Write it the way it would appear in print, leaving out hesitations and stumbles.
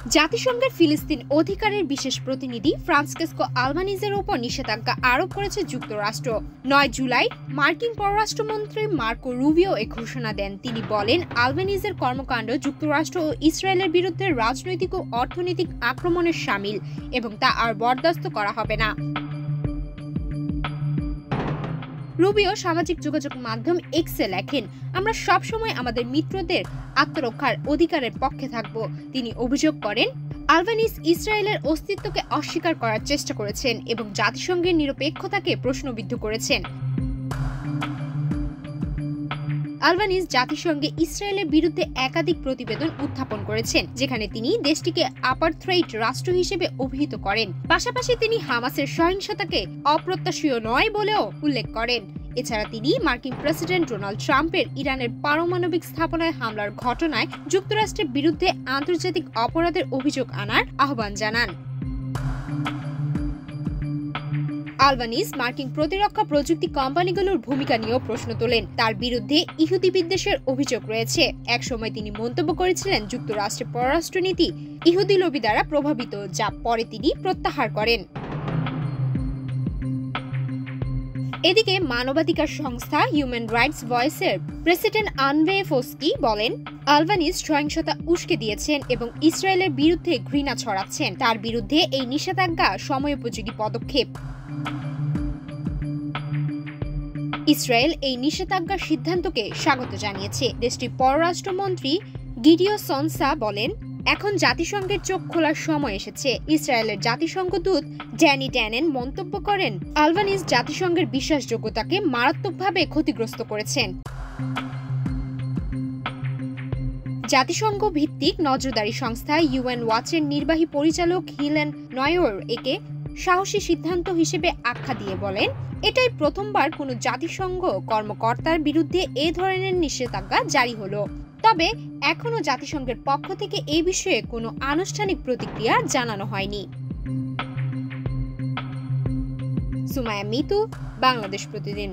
জাতিসংঘের ফিলিস্তিন অধিকারের বিশেষ প্রতিনিধি ফ্রান্সিসকো আলবানিজের ওপর নিষেধাজ্ঞা আরোপ করেছে যুক্তরাষ্ট্র। ৯ জুলাই মার্কিন পররাষ্ট্রমন্ত্রী মার্কো রুবিও এ ঘোষণা দেন। তিনি বলেন, আলবানিজের কর্মকাণ্ড যুক্তরাষ্ট্র ও ইসরায়েলের বিরুদ্ধে রাজনৈতিক ও অর্থনৈতিক আক্রমণের শামিল এবং তা আর বরদাস্ত করা হবে না। রুবিও সামাজিক যোগাযোগ মাধ্যম এক্সে লেখেন, আমরা সবসময় আমাদের মিত্রদের আত্মরক্ষার অধিকারের পক্ষে থাকব। তিনি অভিযোগ করেন, আলবানিজ ইসরায়েলের অস্তিত্বকে অস্বীকার করার চেষ্টা করেছেন এবং জাতিসংঘের নিরপেক্ষতাকে প্রশ্নবিদ্ধ করেছেন। আলবানিজ জাতিসংঘে ইসরায়েলের বিরুদ্ধে একাধিক প্রতিবেদন উত্থাপন করেছেন, যেখানে তিনি দেশটিকে আপারথ্রাইড রাষ্ট্র হিসেবে অভিহিত করেন। পাশাপাশি তিনি হামাসের সহিংসতাকে অপ্রত্যাশীয় নয় বলেও উল্লেখ করেন। এছাড়া তিনি মার্কিন প্রেসিডেন্ট ডোনাল্ড ট্রাম্পের ইরানের পারমাণবিক স্থাপনায় হামলার ঘটনায় যুক্তরাষ্ট্রের বিরুদ্ধে আন্তর্জাতিক অপরাধের অভিযোগ আনার আহ্বান জানান। আলবানিজ মার্কিন প্রতিরক্ষা প্রযুক্তি কোম্পানিগুলোর ভূমিকা নিয়েও প্রশ্ন তোলেন। তার বিরুদ্ধে ইহুদি বিদ্বেষের অভিযোগ রয়েছে। একসময় তিনি মন্তব্য করেছিলেন, যুক্তরাষ্ট্রের পররাষ্ট্রনীতি ইহুদি লবি দ্বারা প্রভাবিত, যা পরে তিনি প্রত্যাহার করেন। এদিকে মানবাধিকার সংস্থা হিউম্যান রাইটস ভয়েসের প্রেসিডেন্ট আনভে ফোস্কি বলেন, আলবানিজ সহিংসতা উস্কে দিয়েছেন এবং ইসরায়েলের বিরুদ্ধে ঘৃণা ছড়াচ্ছেন। তার বিরুদ্ধে এই নিষেধাজ্ঞা সময়োপযোগী পদক্ষেপ। ইসরায়েল এই নিষেধাজ্ঞার সিদ্ধান্তকে স্বাগত জানিয়েছে। দেশটির পররাষ্ট্রমন্ত্রী গিডিও সনসা বলেন, এখন জাতিসংঘের চোখ খোলার সময় এসেছে। ইসরায়েলের জাতিসংঘ দূত ড্যানি ট্যানেন মন্তব্য করেন, আলবানিজ জাতিসংঘের বিশ্বাসযোগ্যতাকে মারাত্মকভাবে ক্ষতিগ্রস্ত করেছেন। জাতিসংঘ ভিত্তিক নজরদারি সংস্থা ইউএন ওয়াচের নির্বাহী পরিচালক হিলেন নয়র একে সাহসী সিদ্ধান্ত হিসেবে আখ্যা দিয়ে বলেন, এটাই প্রথমবার কোনো জাতিসংঘ কর্মকর্তার বিরুদ্ধে এ ধরনের নিষেধাজ্ঞা জারি হলো। তবে এখনো জাতিসংঘের পক্ষ থেকে এই বিষয়ে কোনো আনুষ্ঠানিক প্রতিক্রিয়া জানানো হয়নি। সুমাইয়া মিতু, বাংলাদেশ প্রতিদিন।